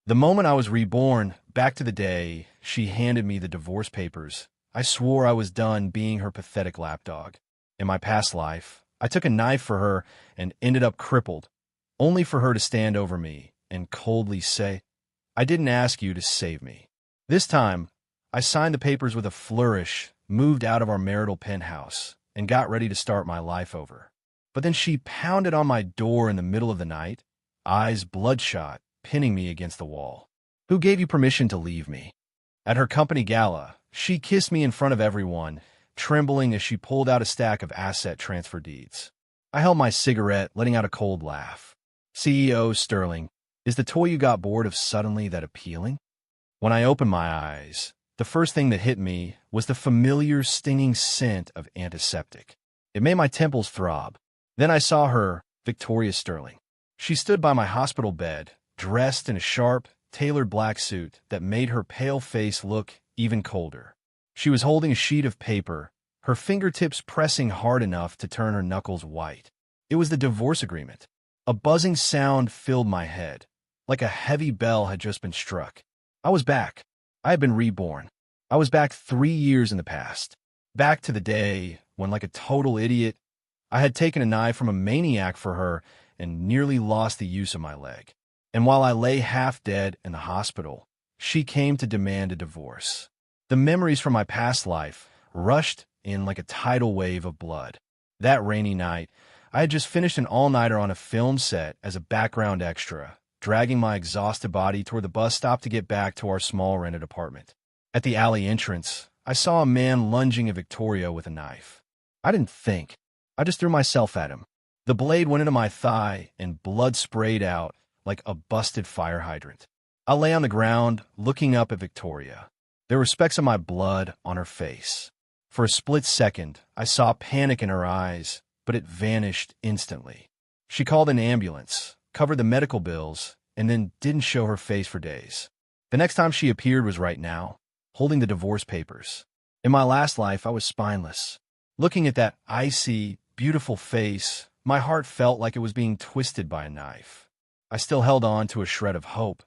The moment I was reborn, back to the day she handed me the divorce papers, I swore I was done being her pathetic lapdog. In my past life, I took a knife for her and ended up crippled, only for her to stand over me and coldly say, "I didn't ask you to save me." This time, I signed the papers with a flourish, moved out of our marital penthouse, and got ready to start my life over. But then she pounded on my door in the middle of the night, eyes bloodshot, pinning me against the wall. "Who gave you permission to leave me?" At her company gala, she kissed me in front of everyone, trembling as she pulled out a stack of asset transfer deeds. I held my cigarette, letting out a cold laugh. "CEO Sterling, is the toy you got bored of suddenly that appealing?" When I opened my eyes, the first thing that hit me was the familiar stinging scent of antiseptic. It made my temples throb. Then I saw her, Victoria Sterling. She stood by my hospital bed, dressed in a sharp, tailored black suit that made her pale face look even colder. She was holding a sheet of paper, her fingertips pressing hard enough to turn her knuckles white. It was the divorce agreement. A buzzing sound filled my head, like a heavy bell had just been struck. I was back. I had been reborn. I was back 3 years in the past. Back to the day when, like a total idiot, I had taken a knife from a maniac for her and nearly lost the use of my leg. And while I lay half dead in the hospital, she came to demand a divorce. The memories from my past life rushed in like a tidal wave of blood. That rainy night, I had just finished an all-nighter on a film set as a background extra, dragging my exhausted body toward the bus stop to get back to our small rented apartment. At the alley entrance, I saw a man lunging at Victoria with a knife. I didn't think. I just threw myself at him. The blade went into my thigh and blood sprayed out like a busted fire hydrant. I lay on the ground, looking up at Victoria. There were specks of my blood on her face. For a split second, I saw panic in her eyes, but it vanished instantly. She called an ambulance, covered the medical bills, and then didn't show her face for days. The next time she appeared was right now, holding the divorce papers. In my last life, I was spineless. Looking at that icy, beautiful face, my heart felt like it was being twisted by a knife. I still held on to a shred of hope,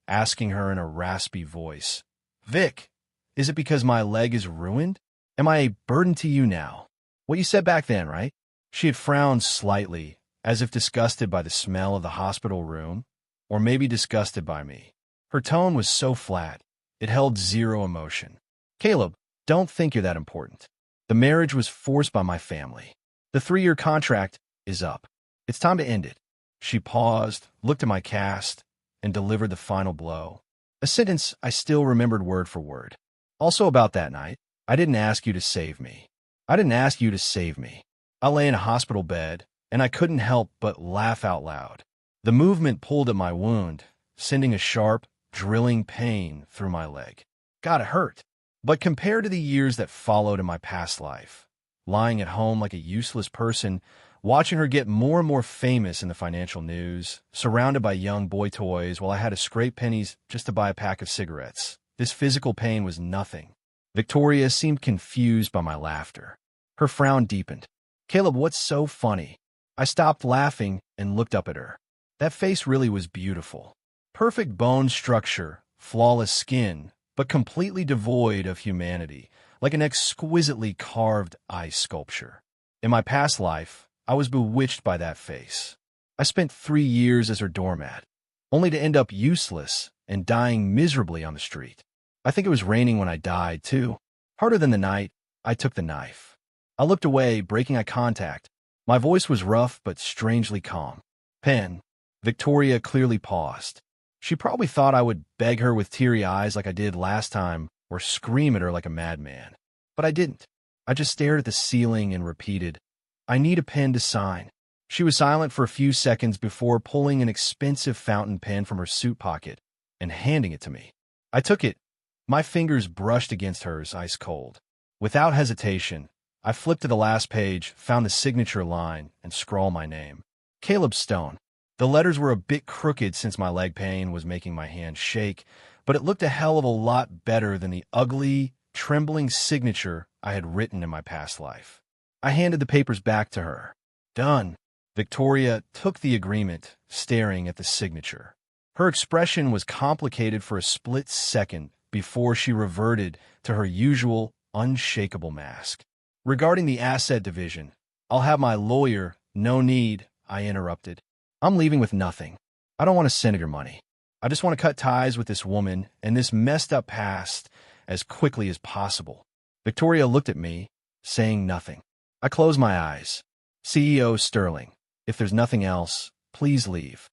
asking her in a raspy voice, "Vic, is it because my leg is ruined? Am I a burden to you now?" What you said back then, right? She had frowned slightly, as if disgusted by the smell of the hospital room, or maybe disgusted by me. Her tone was so flat, it held zero emotion. "Caleb, don't think you're that important. The marriage was forced by my family. The 3-year contract is up. It's time to end it." She paused, looked at my cast, and delivered the final blow. A sentence I still remembered word for word. "Also about that night, I didn't ask you to save me. I didn't ask you to save me." I lay in a hospital bed, and I couldn't help but laugh out loud. The movement pulled at my wound, sending a sharp, drilling pain through my leg. God, it hurt. But compared to the years that followed in my past life, lying at home like a useless person, watching her get more and more famous in the financial news, surrounded by young boy toys while I had to scrape pennies just to buy a pack of cigarettes, this physical pain was nothing. Victoria seemed confused by my laughter. Her frown deepened. "Caleb, what's so funny?" I stopped laughing and looked up at her. That face really was beautiful. Perfect bone structure, flawless skin, but completely devoid of humanity, like an exquisitely carved ice sculpture. In my past life, I was bewitched by that face. I spent 3 years as her doormat, only to end up useless and dying miserably on the street. I think it was raining when I died, too. Harder than the night, I took the knife. I looked away, breaking eye contact. My voice was rough but strangely calm. "Pen." Victoria clearly paused. She probably thought I would beg her with teary eyes like I did last time, or scream at her like a madman. But I didn't. I just stared at the ceiling and repeated, "I need a pen to sign." She was silent for a few seconds before pulling an expensive fountain pen from her suit pocket and handing it to me. I took it. My fingers brushed against hers, ice cold. Without hesitation, I flipped to the last page, found the signature line, and scrawled my name. Caleb Stone. The letters were a bit crooked since my leg pain was making my hand shake, but it looked a hell of a lot better than the ugly, trembling signature I had written in my past life. I handed the papers back to her. "Done." Victoria took the agreement, staring at the signature. Her expression was complicated for a split second before she reverted to her usual unshakable mask. Regarding the asset division, I'll have my lawyer. No need, I interrupted. I'm leaving with nothing. I don't want a cent of your money. I just want to cut ties with this woman and this messed up past as quickly as possible. Victoria looked at me, saying nothing. I closed my eyes. CEO Sterling, if there's nothing else, please leave.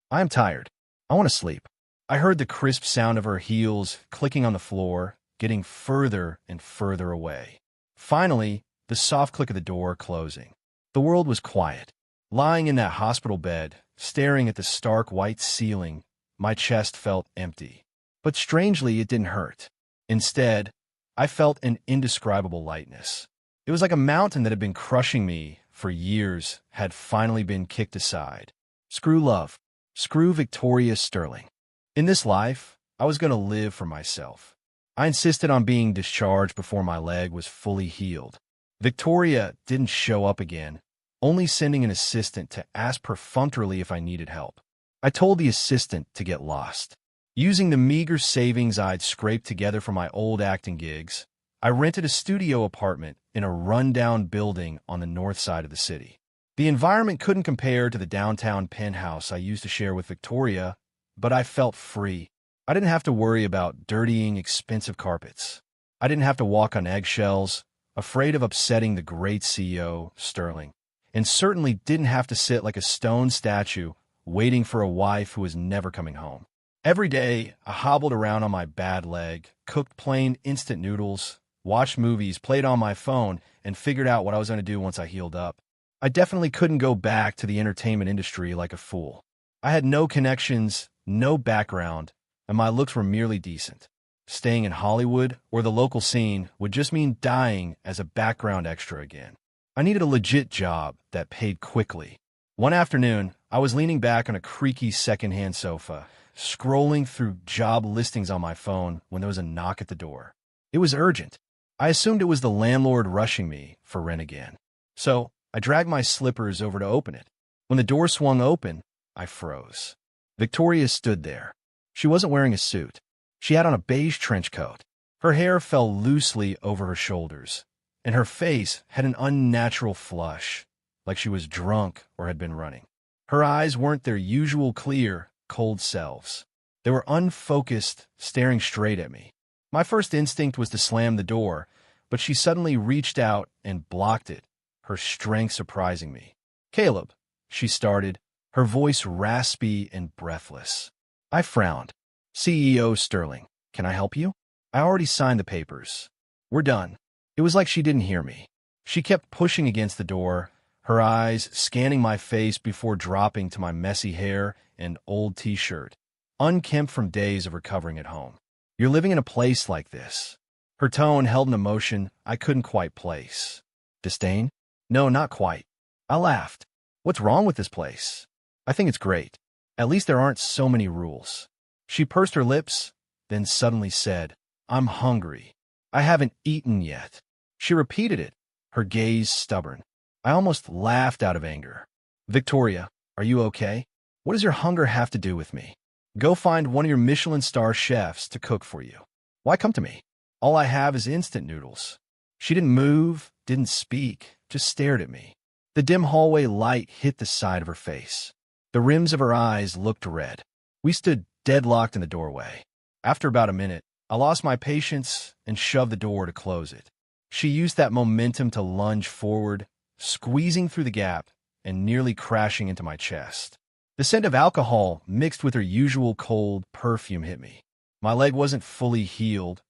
I am tired. I want to sleep. I heard the crisp sound of her heels clicking on the floor, getting further and further away. Finally, the soft click of the door closing. The world was quiet. Lying in that hospital bed, staring at the stark white ceiling, my chest felt empty. But strangely, it didn't hurt. Instead, I felt an indescribable lightness. It was like a mountain that had been crushing me for years had finally been kicked aside. Screw love. Screw Victoria Sterling. In this life, I was going to live for myself. I insisted on being discharged before my leg was fully healed. Victoria didn't show up again, only sending an assistant to ask perfunctorily if I needed help. I told the assistant to get lost. Using the meager savings I'd scraped together from my old acting gigs, I rented a studio apartment in a rundown building on the north side of the city. The environment couldn't compare to the downtown penthouse I used to share with Victoria, but I felt free. I didn't have to worry about dirtying expensive carpets. I didn't have to walk on eggshells, afraid of upsetting the great CEO, Sterling, and certainly didn't have to sit like a stone statue waiting for a wife who was never coming home. Every day, I hobbled around on my bad leg, cooked plain instant noodles, watched movies, played on my phone, and figured out what I was going to do once I healed up. I definitely couldn't go back to the entertainment industry like a fool. I had no connections, no background, and my looks were merely decent. Staying in Hollywood or the local scene would just mean dying as a background extra again. I needed a legit job that paid quickly. One afternoon, I was leaning back on a creaky secondhand sofa, scrolling through job listings on my phone when there was a knock at the door. It was urgent. I assumed it was the landlord rushing me for rent again. So I dragged my slippers over to open it. When the door swung open, I froze. Victoria stood there. She wasn't wearing a suit. She had on a beige trench coat. Her hair fell loosely over her shoulders, and her face had an unnatural flush, like she was drunk or had been running. Her eyes weren't their usual clear, cold selves. They were unfocused, staring straight at me. My first instinct was to slam the door, but she suddenly reached out and blocked it, her strength surprising me. "Caleb," she started, her voice raspy and breathless. I frowned. "CEO Sterling, can I help you? I already signed the papers. We're done." It was like she didn't hear me. She kept pushing against the door, her eyes scanning my face before dropping to my messy hair and old t-shirt, unkempt from days of recovering at home. "You're living in a place like this." Her tone held an emotion I couldn't quite place. Disdain? No, not quite. I laughed. "What's wrong with this place?" "I think it's great. At least there aren't so many rules." She pursed her lips, then suddenly said, "I'm hungry. I haven't eaten yet." She repeated it, her gaze stubborn. I almost laughed out of anger. "Victoria, are you okay? What does your hunger have to do with me? Go find one of your Michelin star chefs to cook for you. Why come to me? All I have is instant noodles." She didn't move, didn't speak, just stared at me. The dim hallway light hit the side of her face. The rims of her eyes looked red. We stood deadlocked in the doorway. After about a minute, I lost my patience and shoved the door to close it. She used that momentum to lunge forward, squeezing through the gap and nearly crashing into my chest. The scent of alcohol mixed with her usual cold perfume hit me. My leg wasn't fully healed,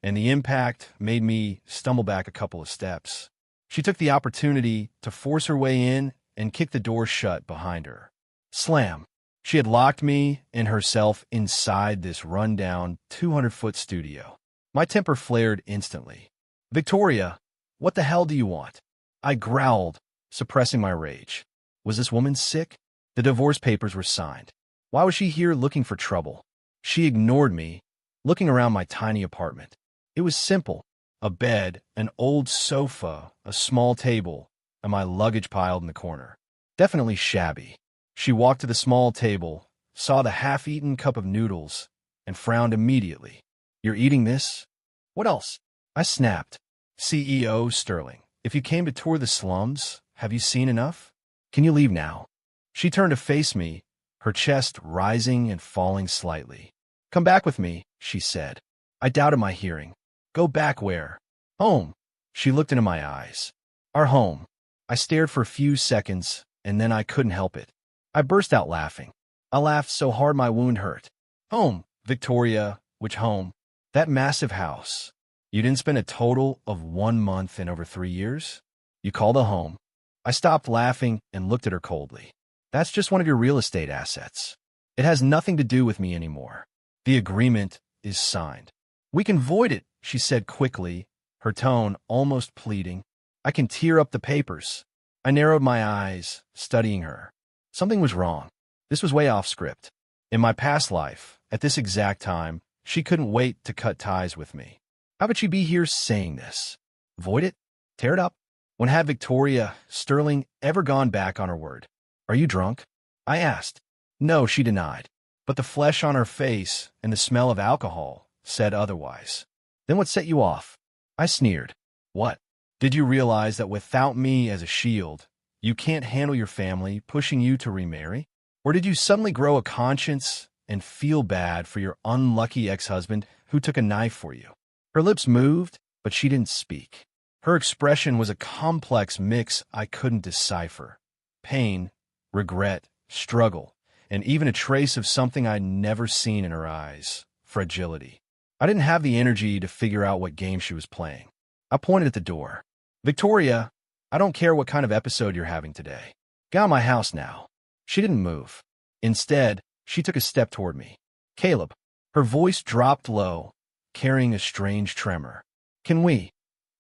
and the impact made me stumble back a couple of steps. She took the opportunity to force her way in and kick the door shut behind her. Slam! She had locked me and herself inside this rundown 200-foot studio. My temper flared instantly. "Victoria, what the hell do you want?" I growled, suppressing my rage. Was this woman sick? The divorce papers were signed. Why was she here looking for trouble? She ignored me, looking around my tiny apartment. It was simple. A bed, an old sofa, a small table, and my luggage piled in the corner. Definitely shabby. She walked to the small table, saw the half-eaten cup of noodles, and frowned immediately. You're eating this? What else? I snapped. CEO Sterling, if you came to tour the slums, have you seen enough? Can you leave now? She turned to face me, her chest rising and falling slightly. Come back with me, she said. I doubted my hearing. Go back where? Home. She looked into my eyes. Our home. I stared for a few seconds, and then I couldn't help it. I burst out laughing. I laughed so hard my wound hurt. Home, Victoria. Which home? That massive house. You didn't spend a total of 1 month in over 3 years? You called a home. I stopped laughing and looked at her coldly. That's just one of your real estate assets. It has nothing to do with me anymore. The agreement is signed. We can void it, she said quickly, her tone almost pleading. I can tear up the papers. I narrowed my eyes, studying her. Something was wrong. This was way off script. In my past life, at this exact time, she couldn't wait to cut ties with me. How could she be here saying this? Void it? Tear it up? When had Victoria Sterling ever gone back on her word? Are you drunk? I asked. No, she denied. But the flesh on her face and the smell of alcohol said otherwise. Then what set you off? I sneered. What? Did you realize that without me as a shield, you can't handle your family pushing you to remarry? Or did you suddenly grow a conscience and feel bad for your unlucky ex-husband who took a knife for you? Her lips moved, but she didn't speak. Her expression was a complex mix I couldn't decipher. Pain, regret, struggle, and even a trace of something I'd never seen in her eyes, fragility. I didn't have the energy to figure out what game she was playing. I pointed at the door. Victoria, I don't care what kind of episode you're having today. Get out of my house now. She didn't move. Instead, she took a step toward me. Caleb. Her voice dropped low, carrying a strange tremor. Can we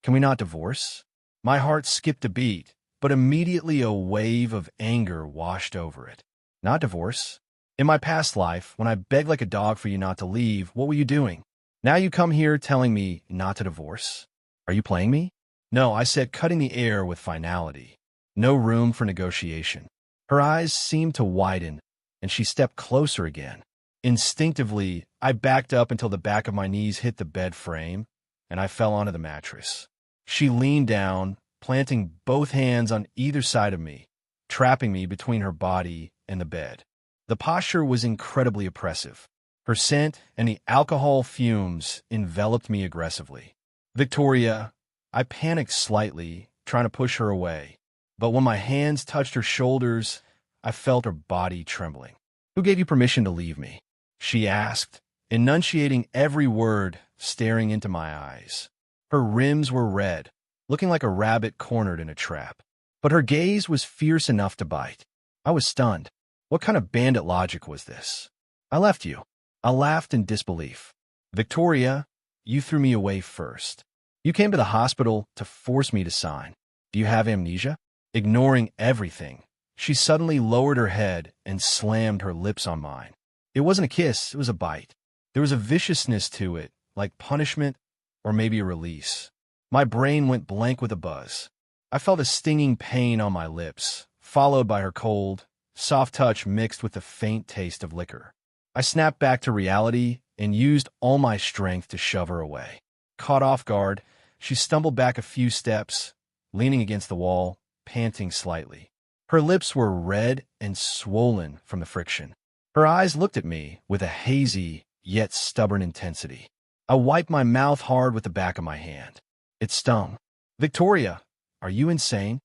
not divorce? My heart skipped a beat, but immediately a wave of anger washed over it. Not divorce? In my past life, when I begged like a dog for you not to leave, what were you doing? Now you come here telling me not to divorce? Are you playing me? No, I said, cutting the air with finality. No room for negotiation. Her eyes seemed to widen, and she stepped closer again. Instinctively, I backed up until the back of my knees hit the bed frame, and I fell onto the mattress. She leaned down, planting both hands on either side of me, trapping me between her body and the bed. The posture was incredibly oppressive. Her scent and the alcohol fumes enveloped me aggressively. Victoria, I panicked slightly, trying to push her away. But when my hands touched her shoulders, I felt her body trembling. Who gave you permission to leave me? She asked, enunciating every word, staring into my eyes. Her rims were red, looking like a rabbit cornered in a trap. But her gaze was fierce enough to bite. I was stunned. What kind of bandit logic was this? I left you. I laughed in disbelief. Victoria, you threw me away first. You came to the hospital to force me to sign. Do you have amnesia? Ignoring everything, she suddenly lowered her head and slammed her lips on mine. It wasn't a kiss, it was a bite. There was a viciousness to it, like punishment or maybe a release. My brain went blank with a buzz. I felt a stinging pain on my lips, followed by her cold, soft touch mixed with the faint taste of liquor. I snapped back to reality and used all my strength to shove her away. Caught off guard, she stumbled back a few steps, leaning against the wall, panting slightly. Her lips were red and swollen from the friction. Her eyes looked at me with a hazy yet stubborn intensity. I wiped my mouth hard with the back of my hand. It stung. Victoria, are you insane?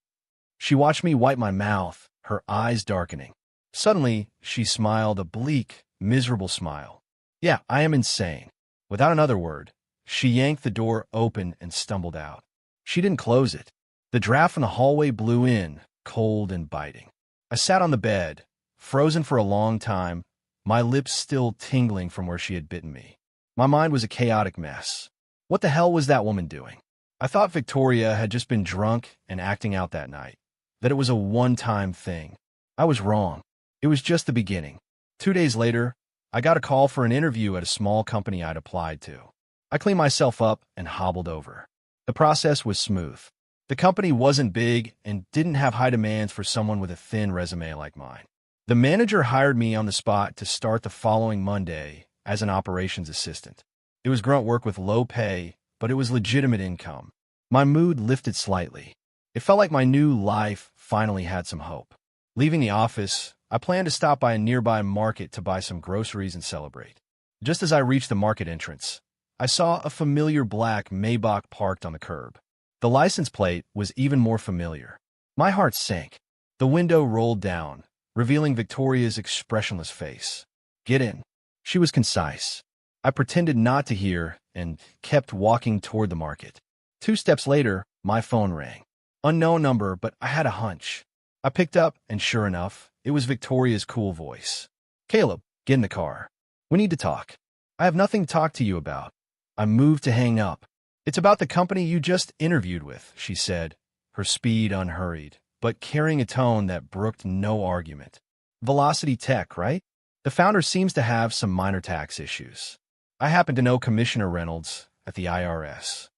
She watched me wipe my mouth, her eyes darkening. Suddenly, she smiled a bleak, miserable smile. Yeah, I am insane. Without another word, she yanked the door open and stumbled out. She didn't close it. The draft from the hallway blew in, cold and biting. I sat on the bed, frozen for a long time, my lips still tingling from where she had bitten me. My mind was a chaotic mess. What the hell was that woman doing? I thought Victoria had just been drunk and acting out that night, that it was a one-time thing. I was wrong. It was just the beginning. 2 days later, I got a call for an interview at a small company I'd applied to. I cleaned myself up and hobbled over. The process was smooth. The company wasn't big and didn't have high demands for someone with a thin resume like mine. The manager hired me on the spot to start the following Monday as an operations assistant. It was grunt work with low pay, but it was legitimate income. My mood lifted slightly. It felt like my new life finally had some hope. Leaving the office, I planned to stop by a nearby market to buy some groceries and celebrate. Just as I reached the market entrance, I saw a familiar black Maybach parked on the curb. The license plate was even more familiar. My heart sank. The window rolled down, revealing Victoria's expressionless face. "Get in." She was concise. I pretended not to hear and kept walking toward the market. 2 steps later, my phone rang. Unknown number, but I had a hunch. I picked up, and sure enough, it was Victoria's cool voice. "Caleb, get in the car. We need to talk." "I have nothing to talk to you about." I moved to hang up. "It's about the company you just interviewed with," she said, her speed unhurried, but carrying a tone that brooked no argument. "Velocity Tech, right? The founder seems to have some minor tax issues. I happen to know Commissioner Reynolds at the IRS."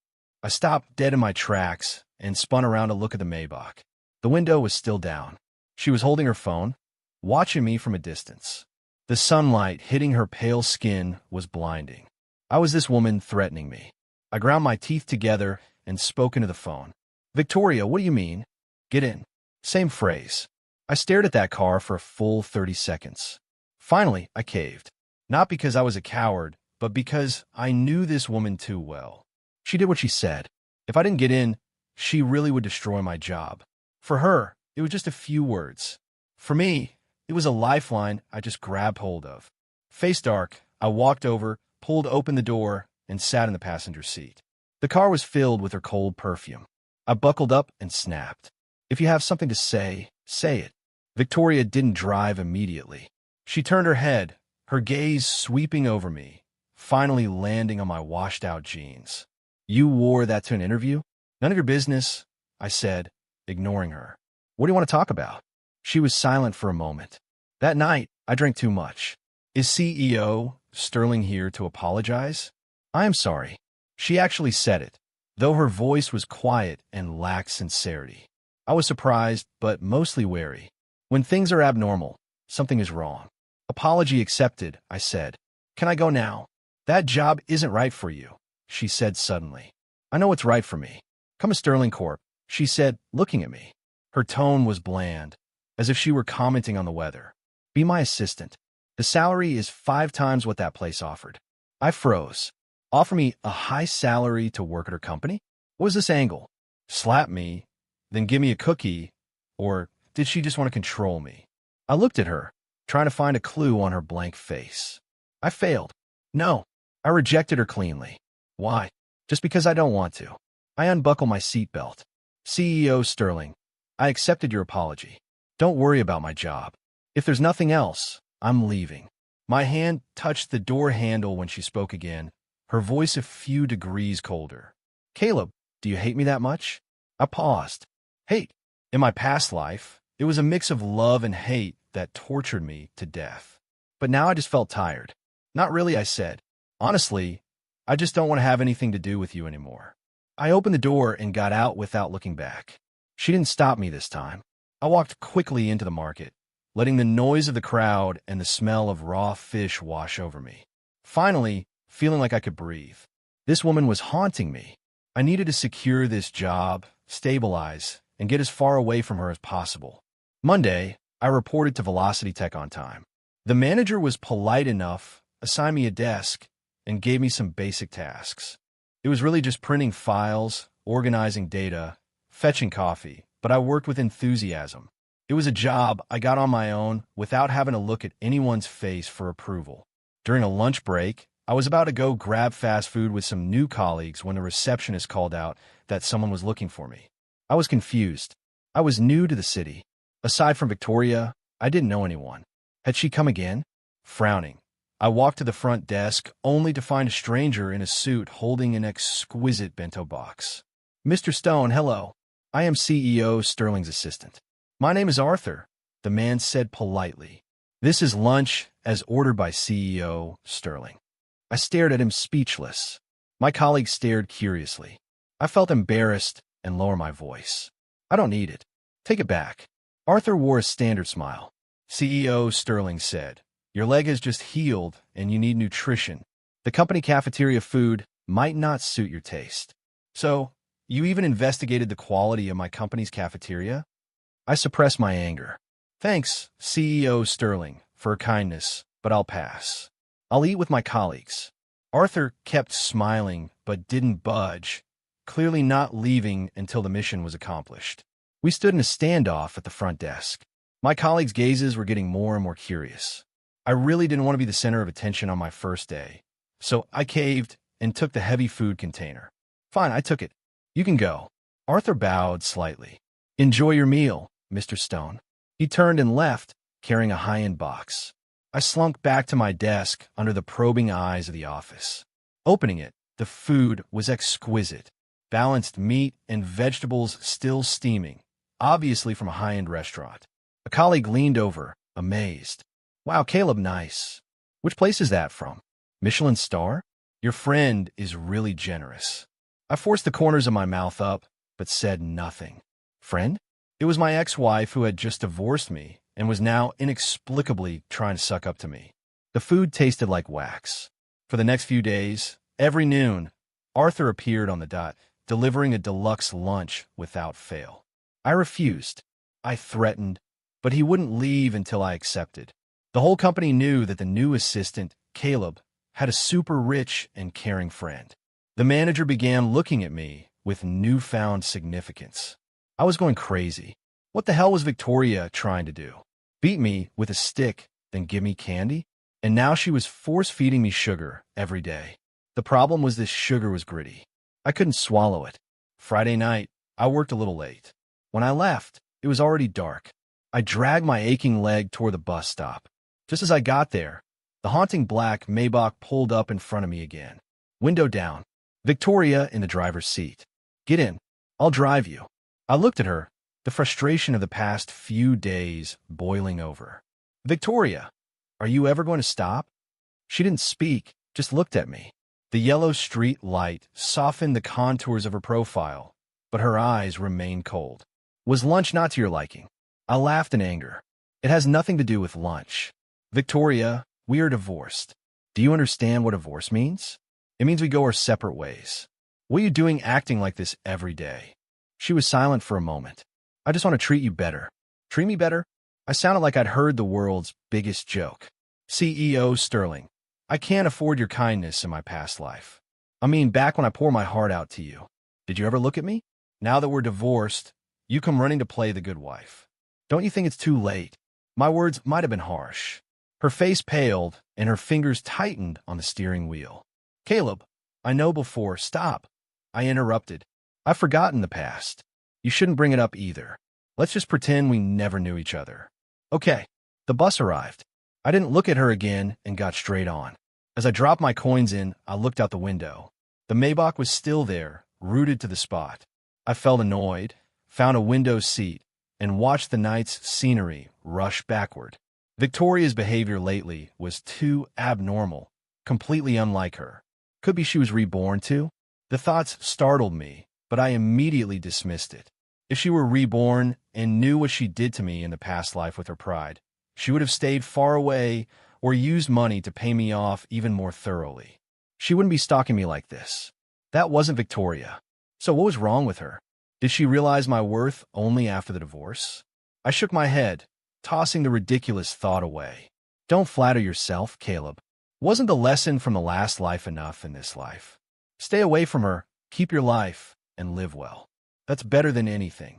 I stopped dead in my tracks and spun around to look at the Maybach. The window was still down. She was holding her phone, watching me from a distance. The sunlight hitting her pale skin was blinding. How was this woman threatening me? I ground my teeth together and spoke into the phone. "Victoria, what do you mean?" "Get in." Same phrase. I stared at that car for a full 30 seconds. Finally, I caved. Not because I was a coward, but because I knew this woman too well. She did what she said. If I didn't get in, she really would destroy my job. For her, it was just a few words. For me, it was a lifeline I just grabbed hold of. Face dark, I walked over, pulled open the door, and sat in the passenger seat. The car was filled with her cold perfume. I buckled up and snapped. "If you have something to say, say it." Victoria didn't drive immediately. She turned her head, her gaze sweeping over me, finally landing on my washed-out jeans. "You wore that to an interview?" "None of your business," I said, ignoring her. "What do you want to talk about?" She was silent for a moment. "That night, I drank too much. Is CEO Sterling here to apologize?" "I am sorry." She actually said it, though her voice was quiet and lacked sincerity. I was surprised, but mostly wary. When things are abnormal, something is wrong. "Apology accepted," I said. "Can I go now?" "That job isn't right for you," she said suddenly. "I know what's right for me. Come to Sterling Corp," she said, looking at me. Her tone was bland, as if she were commenting on the weather. "Be my assistant. The salary is 5 times what that place offered." I froze. Offer me a high salary to work at her company? What was this angle? Slap me, then give me a cookie? Or did she just want to control me? I looked at her, trying to find a clue on her blank face. I failed. No, I rejected her cleanly. Why? Just because I don't want to. I unbuckled my seatbelt. "CEO Sterling, I accepted your apology. Don't worry about my job. If there's nothing else, I'm leaving." My hand touched the door handle when she spoke again, her voice a few degrees colder. "Caleb, do you hate me that much?" I paused. Hate. In my past life, it was a mix of love and hate that tortured me to death. But now I just felt tired. "Not really," I said. "Honestly, I just don't want to have anything to do with you anymore." I opened the door and got out without looking back. She didn't stop me this time. I walked quickly into the market, letting the noise of the crowd and the smell of raw fish wash over me. Finally, feeling like I could breathe. This woman was haunting me. I needed to secure this job, stabilize, and get as far away from her as possible. Monday, I reported to Velocity Tech on time. The manager was polite enough, assigned me a desk, and gave me some basic tasks. It was really just printing files, organizing data, fetching coffee, but I worked with enthusiasm. It was a job I got on my own without having to look at anyone's face for approval. During a lunch break, I was about to go grab fast food with some new colleagues when the receptionist called out that someone was looking for me. I was confused. I was new to the city. Aside from Victoria, I didn't know anyone. Had she come again? Frowning, I walked to the front desk only to find a stranger in a suit holding an exquisite bento box. "Mr. Stone, hello. I am CEO Sterling's assistant." "My name is Arthur," the man said politely. "This is lunch as ordered by CEO Sterling." I stared at him speechless. My colleague stared curiously. I felt embarrassed and lowered my voice. "I don't need it. Take it back." Arthur wore a standard smile. CEO Sterling said. Your leg has just healed and you need nutrition. The company cafeteria food might not suit your taste. So, you even investigated the quality of my company's cafeteria? I suppressed my anger. Thanks, CEO Sterling, for her kindness, but I'll pass. I'll eat with my colleagues. Arthur kept smiling but didn't budge, clearly not leaving until the mission was accomplished. We stood in a standoff at the front desk. My colleagues' gazes were getting more and more curious. I really didn't want to be the center of attention on my first day, so I caved and took the heavy food container. Fine, I took it. You can go. Arthur bowed slightly. Enjoy your meal, Mr. Stone. He turned and left, carrying a high-end box. I slunk back to my desk under the probing eyes of the office. Opening it, the food was exquisite. Balanced meat and vegetables still steaming, obviously from a high-end restaurant. A colleague leaned over, amazed. Wow, Caleb, nice. Which place is that from? Michelin star? Your friend is really generous. I forced the corners of my mouth up, but said nothing. Friend? It was my ex-wife who had just divorced me and was now inexplicably trying to suck up to me. The food tasted like wax. For the next few days, every noon, Arthur appeared on the dot, delivering a deluxe lunch without fail. I refused. I threatened, but he wouldn't leave until I accepted. The whole company knew that the new assistant, Caleb, had a super rich and caring friend. The manager began looking at me with newfound significance. I was going crazy. What the hell was Victoria trying to do? Beat me with a stick, then give me candy? And now she was force-feeding me sugar every day. The problem was this sugar was gritty. I couldn't swallow it. Friday night, I worked a little late. When I left, it was already dark. I dragged my aching leg toward the bus stop. Just as I got there, the haunting black Maybach pulled up in front of me again. Window down. Victoria in the driver's seat. Get in. I'll drive you. I looked at her, the frustration of the past few days boiling over. Victoria, are you ever going to stop? She didn't speak, just looked at me. The yellow street light softened the contours of her profile, but her eyes remained cold. Was lunch not to your liking? I laughed in anger. It has nothing to do with lunch. Victoria, we are divorced. Do you understand what divorce means? It means we go our separate ways. What are you doing acting like this every day? She was silent for a moment. I just want to treat you better. Treat me better? I sounded like I'd heard the world's biggest joke. CEO Sterling, I can't afford your kindness in my past life. I mean, back when I poured my heart out to you. Did you ever look at me? Now that we're divorced, you come running to play the good wife. Don't you think it's too late? My words might have been harsh. Her face paled, and her fingers tightened on the steering wheel. Caleb, I know before. Stop. I interrupted. I've forgotten the past. You shouldn't bring it up either. Let's just pretend we never knew each other. Okay. The bus arrived. I didn't look at her again and got straight on. As I dropped my coins in, I looked out the window. The Maybach was still there, rooted to the spot. I felt annoyed, found a window seat, and watched the night's scenery rush backward. Victoria's behavior lately was too abnormal, completely unlike her. Could be she was reborn too? The thoughts startled me, but I immediately dismissed it. If she were reborn and knew what she did to me in the past life with her pride, she would have stayed far away or used money to pay me off even more thoroughly. She wouldn't be stalking me like this. That wasn't Victoria. So what was wrong with her? Did she realize my worth only after the divorce? I shook my head, tossing the ridiculous thought away. Don't flatter yourself, Caleb. Wasn't the lesson from the last life enough in this life? Stay away from her, keep your life, and live well. That's better than anything.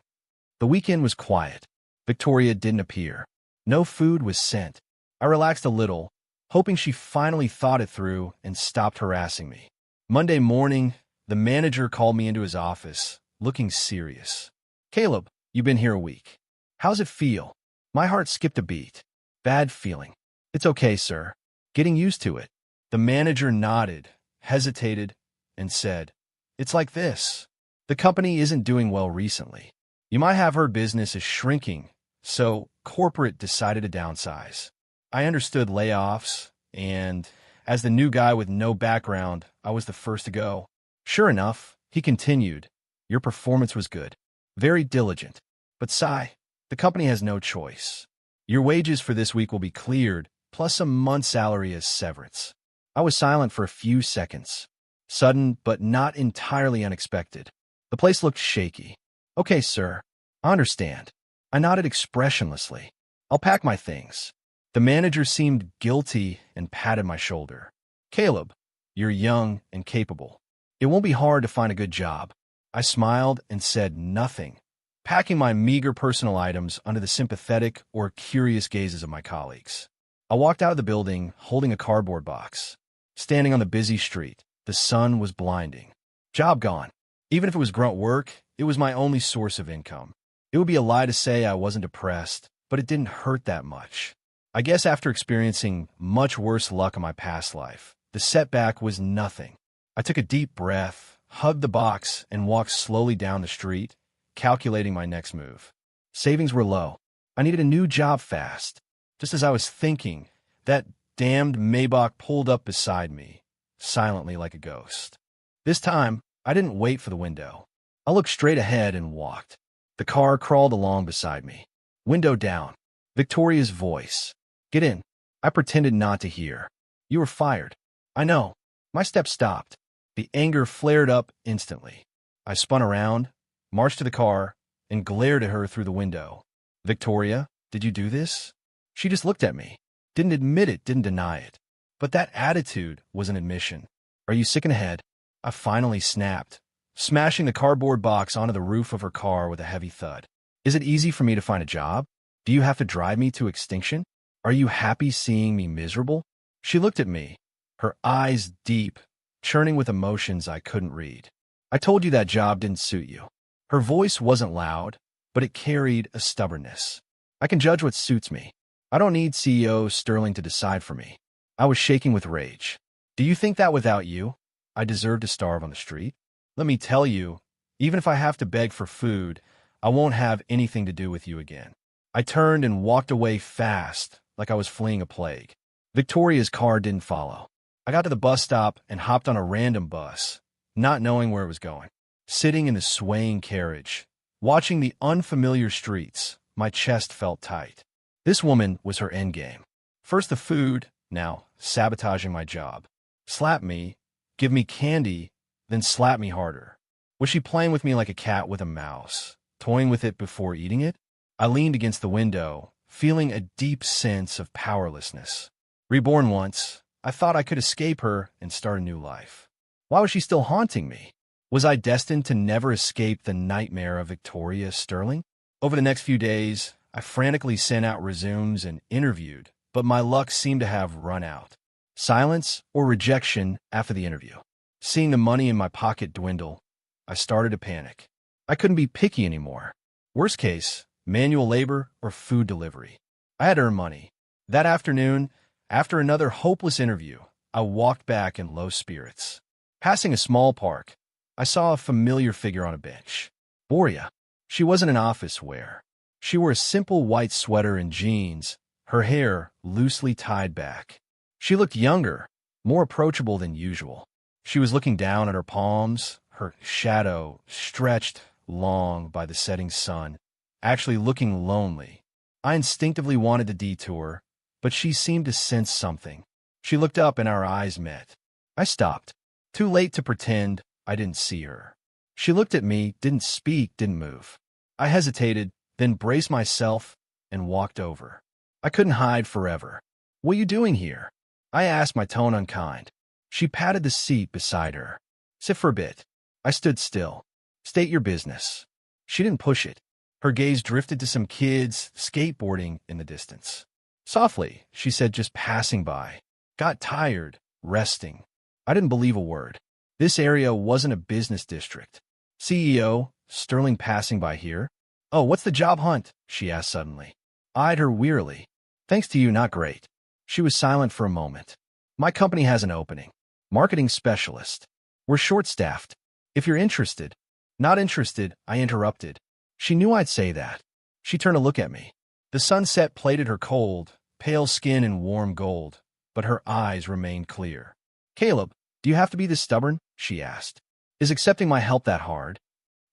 The weekend was quiet. Victoria didn't appear. No food was sent. I relaxed a little, hoping she finally thought it through and stopped harassing me. Monday morning, the manager called me into his office, looking serious. Caleb, you've been here a week. How's it feel? My heart skipped a beat. Bad feeling. It's okay, sir. Getting used to it. The manager nodded, hesitated, and said, It's like this. The company isn't doing well recently. You might have heard business is shrinking, so corporate decided to downsize. I understood layoffs, and as the new guy with no background, I was the first to go. Sure enough, he continued, your performance was good. Very diligent. But sigh, the company has no choice. Your wages for this week will be cleared, plus a month's salary as severance. I was silent for a few seconds. Sudden, but not entirely unexpected. The place looked shaky. Okay, sir. I understand. I nodded expressionlessly. I'll pack my things. The manager seemed guilty and patted my shoulder. Caleb, you're young and capable. It won't be hard to find a good job. I smiled and said nothing, packing my meager personal items under the sympathetic or curious gazes of my colleagues. I walked out of the building holding a cardboard box. Standing on the busy street, the sun was blinding. Job gone. Even if it was grunt work, it was my only source of income. It would be a lie to say I wasn't depressed, but it didn't hurt that much. I guess after experiencing much worse luck in my past life, the setback was nothing. I took a deep breath, hugged the box, and walked slowly down the street, calculating my next move. Savings were low. I needed a new job fast. Just as I was thinking, that damned Maybach pulled up beside me, silently like a ghost. This time, I didn't wait for the window. I looked straight ahead and walked. The car crawled along beside me. Window down. Victoria's voice. Get in. I pretended not to hear. You were fired. I know. My step stopped. The anger flared up instantly. I spun around, marched to the car, and glared at her through the window. Victoria, did you do this? She just looked at me. Didn't admit it, didn't deny it. But that attitude was an admission. Are you sick in the head? I finally snapped, smashing the cardboard box onto the roof of her car with a heavy thud. Is it easy for me to find a job? Do you have to drive me to extinction? Are you happy seeing me miserable? She looked at me, her eyes deep, churning with emotions I couldn't read. I told you that job didn't suit you. Her voice wasn't loud, but it carried a stubbornness. I can judge what suits me. I don't need CEO Sterling to decide for me. I was shaking with rage. Do you think that without you, I deserve to starve on the street? Let me tell you, even if I have to beg for food, I won't have anything to do with you again. I turned and walked away fast, like I was fleeing a plague. Victoria's car didn't follow. I got to the bus stop and hopped on a random bus, not knowing where it was going. Sitting in the swaying carriage, watching the unfamiliar streets, my chest felt tight. This woman was her endgame. First the food, now sabotaging my job. Slap me, give me candy, then slap me harder. Was she playing with me like a cat with a mouse, toying with it before eating it? I leaned against the window, feeling a deep sense of powerlessness. Reborn once, I thought I could escape her and start a new life. Why was she still haunting me? Was I destined to never escape the nightmare of Victoria Sterling? Over the next few days, I frantically sent out resumes and interviewed, but my luck seemed to have run out. Silence or rejection after the interview. Seeing the money in my pocket dwindle, I started to panic. I couldn't be picky anymore. Worst case, manual labor or food delivery. I had to earn money. That afternoon, after another hopeless interview, I walked back in low spirits. Passing a small park, I saw a familiar figure on a bench. Boria. She wasn't in office wear. She wore a simple white sweater and jeans, her hair loosely tied back. She looked younger, more approachable than usual. She was looking down at her palms, her shadow stretched long by the setting sun, actually looking lonely. I instinctively wanted to detour, but she seemed to sense something. She looked up and our eyes met. I stopped. Too late to pretend I didn't see her. She looked at me, didn't speak, didn't move. I hesitated, then braced myself and walked over. I couldn't hide forever. What are you doing here? I asked, my tone unkind. She patted the seat beside her. Sit for a bit. I stood still. State your business. She didn't push it. Her gaze drifted to some kids skateboarding in the distance. Softly, she said, just passing by. Got tired, resting. I didn't believe a word. This area wasn't a business district. CEO, Sterling passing by here? Oh, what's the job hunt? She asked suddenly. I eyed her wearily. Thanks to you, not great. She was silent for a moment. My company has an opening. Marketing specialist. We're short-staffed. If you're interested. Not interested, I interrupted. She knew I'd say that. She turned to look at me. The sunset plated her cold, pale skin in warm gold, but her eyes remained clear. Caleb, do you have to be this stubborn? She asked. Is accepting my help that hard?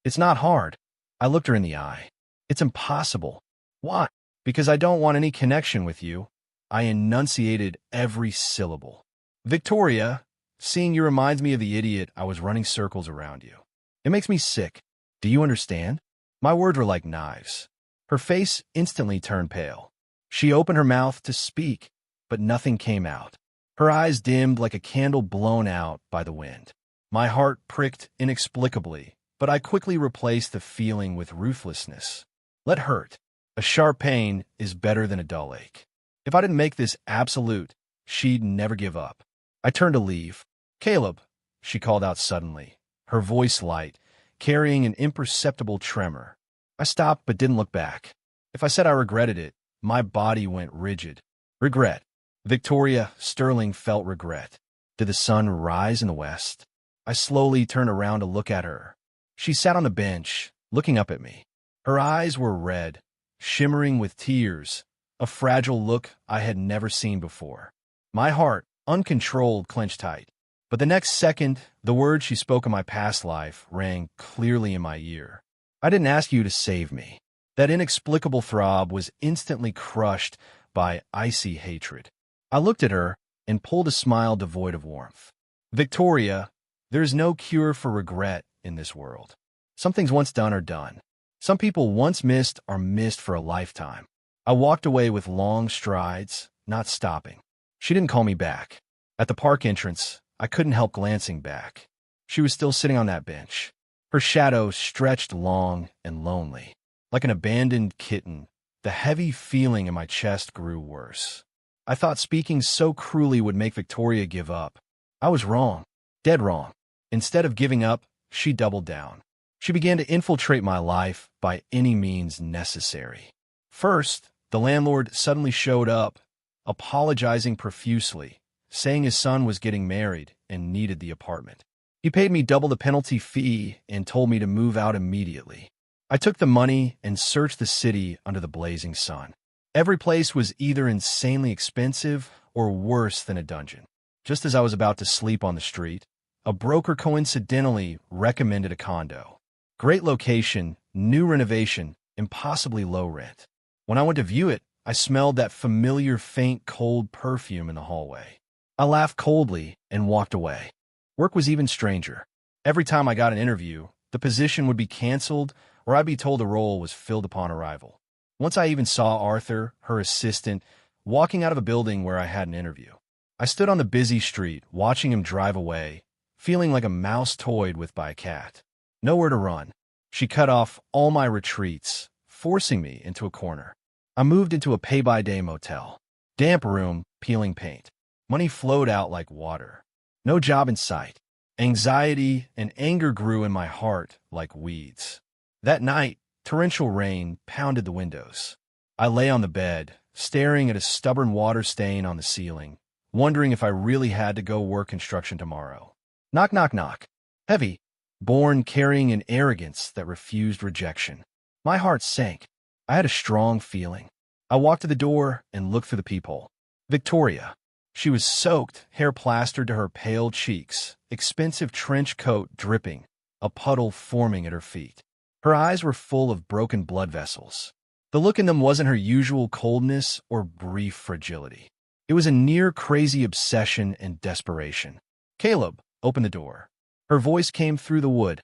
It's not hard. I looked her in the eye. It's impossible. Why? Because I don't want any connection with you. I enunciated every syllable. Victoria, seeing you reminds me of the idiot I was running circles around you. It makes me sick. Do you understand? My words were like knives. Her face instantly turned pale. She opened her mouth to speak, but nothing came out. Her eyes dimmed like a candle blown out by the wind. My heart pricked inexplicably, but I quickly replaced the feeling with ruthlessness. Let hurt. A sharp pain is better than a dull ache. If I didn't make this absolute, she'd never give up. I turned to leave. Caleb, she called out suddenly, her voice light, carrying an imperceptible tremor. I stopped but didn't look back. If I said I regretted it, my body went rigid. Regret. Victoria Sterling felt regret. Did the sun rise in the west? I slowly turned around to look at her. She sat on the bench, looking up at me. Her eyes were red, shimmering with tears, a fragile look I had never seen before. My heart, uncontrolled, clenched tight. But the next second, the words she spoke of my past life rang clearly in my ear. I didn't ask you to save me. That inexplicable throb was instantly crushed by icy hatred. I looked at her and pulled a smile devoid of warmth. Victoria, there is no cure for regret in this world. Some things once done are done. Some people once missed are missed for a lifetime. I walked away with long strides, not stopping. She didn't call me back. At the park entrance, I couldn't help glancing back. She was still sitting on that bench. Her shadow stretched long and lonely. Like an abandoned kitten, the heavy feeling in my chest grew worse. I thought speaking so cruelly would make Victoria give up. I was wrong, dead wrong. Instead of giving up, she doubled down. She began to infiltrate my life by any means necessary. First, the landlord suddenly showed up, apologizing profusely, saying his son was getting married and needed the apartment. He paid me double the penalty fee and told me to move out immediately. I took the money and searched the city under the blazing sun. Every place was either insanely expensive or worse than a dungeon. Just as I was about to sleep on the street, a broker coincidentally recommended a condo. Great location, new renovation, impossibly low rent. When I went to view it, I smelled that familiar faint cold perfume in the hallway. I laughed coldly and walked away. Work was even stranger. Every time I got an interview, the position would be canceled or I'd be told the role was filled upon arrival. Once I even saw Arthur, her assistant, walking out of a building where I had an interview. I stood on the busy street, watching him drive away, feeling like a mouse toyed with by a cat. Nowhere to run. She cut off all my retreats, forcing me into a corner. I moved into a pay-by-day motel. Damp room, peeling paint. Money flowed out like water. No job in sight. Anxiety and anger grew in my heart like weeds. That night, torrential rain pounded the windows. I lay on the bed, staring at a stubborn water stain on the ceiling, wondering if I really had to go work construction tomorrow. Knock, knock, knock. Heavy, born carrying an arrogance that refused rejection. My heart sank. I had a strong feeling. I walked to the door and looked through the peephole. Victoria. She was soaked, hair plastered to her pale cheeks, expensive trench coat dripping, a puddle forming at her feet. Her eyes were full of broken blood vessels. The look in them wasn't her usual coldness or brief fragility. It was a near-crazy obsession and desperation. Caleb, open the door. Her voice came through the wood,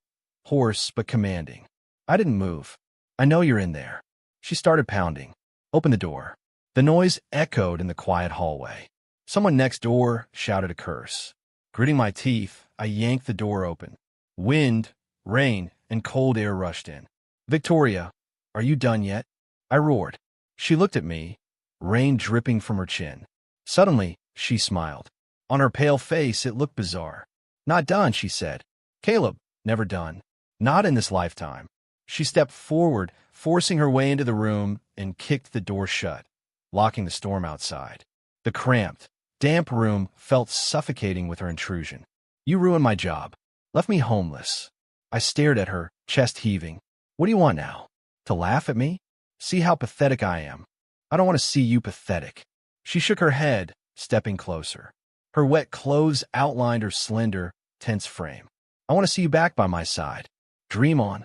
hoarse but commanding. I didn't move. I know you're in there. She started pounding. Open the door. The noise echoed in the quiet hallway. Someone next door shouted a curse. Gritting my teeth, I yanked the door open. Wind, rain, and cold air rushed in. Victoria, are you done yet? I roared. She looked at me, rain dripping from her chin. Suddenly, she smiled. On her pale face, it looked bizarre. Not done, she said. Caleb, never done. Not in this lifetime. She stepped forward, forcing her way into the room, and kicked the door shut, locking the storm outside. The cramped, damp room felt suffocating with her intrusion. You ruined my job. Left me homeless. I stared at her, chest heaving. What do you want now? To laugh at me? See how pathetic I am. I don't want to see you pathetic. She shook her head, stepping closer. Her wet clothes outlined her slender, tense frame. I want to see you back by my side. Dream on.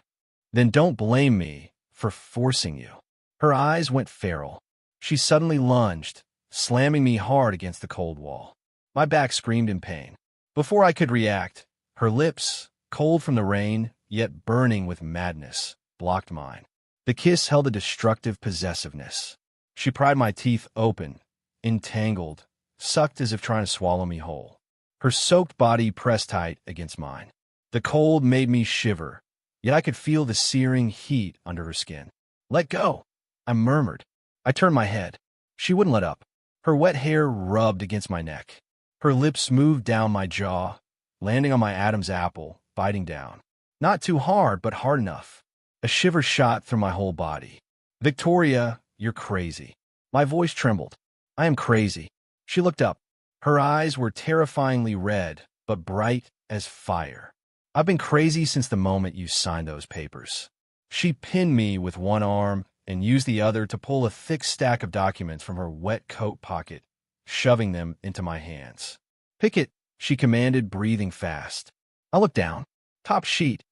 Then don't blame me for forcing you. Her eyes went feral. She suddenly lunged, slamming me hard against the cold wall. My back screamed in pain. Before I could react, her lips, cold from the rain, yet burning with madness, blocked mine. The kiss held a destructive possessiveness. She pried my teeth open, entangled, sucked as if trying to swallow me whole. Her soaked body pressed tight against mine. The cold made me shiver, yet I could feel the searing heat under her skin. "Let go," I murmured. I turned my head. She wouldn't let up. Her wet hair rubbed against my neck. Her lips moved down my jaw, landing on my Adam's apple, biting down. Not too hard, but hard enough. A shiver shot through my whole body. "Victoria, you're crazy." My voice trembled. "I am crazy." She looked up. Her eyes were terrifyingly red, but bright as fire. "I've been crazy since the moment you signed those papers." She pinned me with one arm and used the other to pull a thick stack of documents from her wet coat pocket, shoving them into my hands. "Pick it," she commanded, breathing fast. I looked down. Top sheet.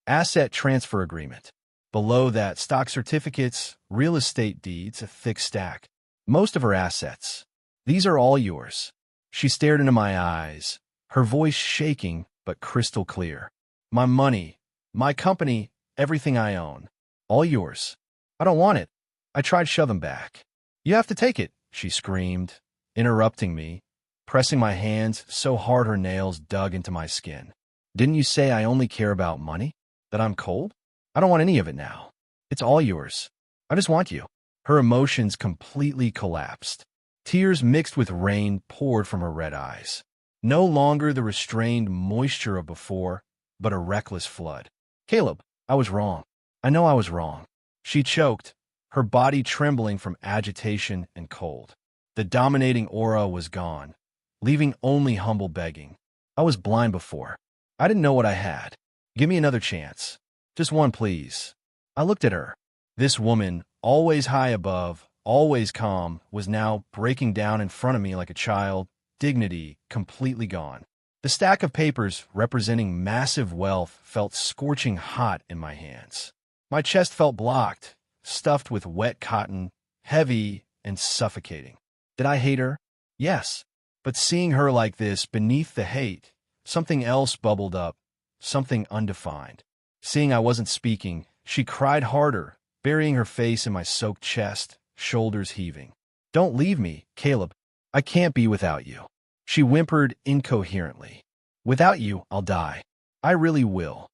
Asset transfer agreement. Below that, stock certificates, real estate deeds, a thick stack. Most of her assets. "These are all yours." She stared into my eyes, her voice shaking but crystal clear. "My money, my company, everything I own. All yours." "I don't want it." I tried to shove them back. "You have to take it," she screamed, interrupting me, pressing my hands so hard her nails dug into my skin. "Didn't you say I only care about money? That I'm cold? I don't want any of it now. It's all yours. I just want you." Her emotions completely collapsed. Tears mixed with rain poured from her red eyes. No longer the restrained moisture of before, but a reckless flood. "Caleb, I was wrong. I know I was wrong." She choked, her body trembling from agitation and cold. The dominating aura was gone, leaving only humble begging. "I was blind before. I didn't know what I had. Give me another chance. Just one, please." I looked at her. This woman, always high above, always calm, was now breaking down in front of me like a child, dignity completely gone. The stack of papers representing massive wealth felt scorching hot in my hands. My chest felt blocked, stuffed with wet cotton, heavy and suffocating. Did I hate her? Yes. But seeing her like this, beneath the hate, something else bubbled up, something undefined. Seeing I wasn't speaking, she cried harder, burying her face in my soaked chest, shoulders heaving. "Don't leave me, Caleb. I can't be without you." She whimpered incoherently. "Without you, I'll die. I really will."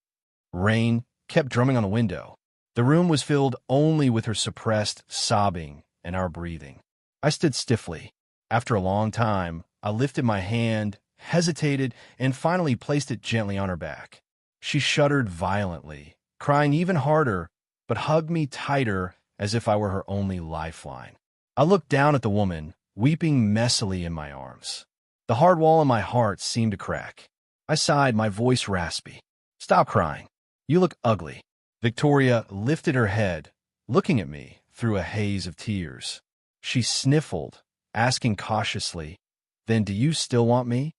Rain kept drumming on the window. The room was filled only with her suppressed sobbing and our breathing. I stood stiffly. After a long time, I lifted my hand, hesitated, and finally placed it gently on her back. She shuddered violently, crying even harder, but hugged me tighter as if I were her only lifeline. I looked down at the woman, weeping messily in my arms. The hard wall in my heart seemed to crack. I sighed, my voice raspy. "Stop crying. You look ugly." Victoria lifted her head, looking at me through a haze of tears. She sniffled, asking cautiously, "Then do you still want me?"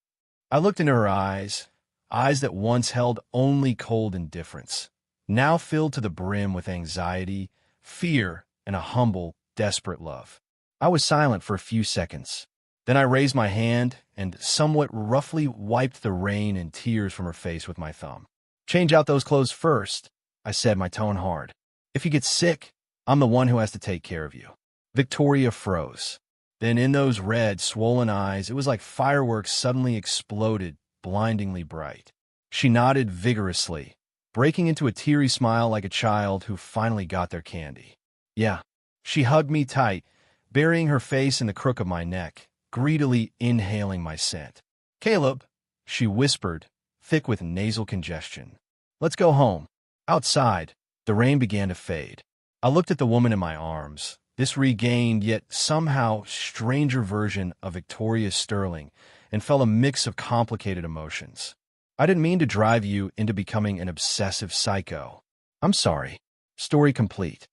I looked into her eyes, eyes that once held only cold indifference, now filled to the brim with anxiety, fear, and a humble, desperate love. I was silent for a few seconds. Then I raised my hand and somewhat roughly wiped the rain and tears from her face with my thumb. "Change out those clothes first," I said, my tone hard. "If you get sick, I'm the one who has to take care of you." Victoria froze. Then in those red, swollen eyes, it was like fireworks suddenly exploded, blindingly bright. She nodded vigorously, breaking into a teary smile like a child who finally got their candy. "Yeah." She hugged me tight, burying her face in the crook of my neck, greedily inhaling my scent. "Caleb," she whispered, thick with nasal congestion. "Let's go home." Outside, the rain began to fade. I looked at the woman in my arms, this regained yet somehow stranger version of Victoria Sterling, and felt a mix of complicated emotions. "I didn't mean to drive you into becoming an obsessive psycho. I'm sorry." Story complete.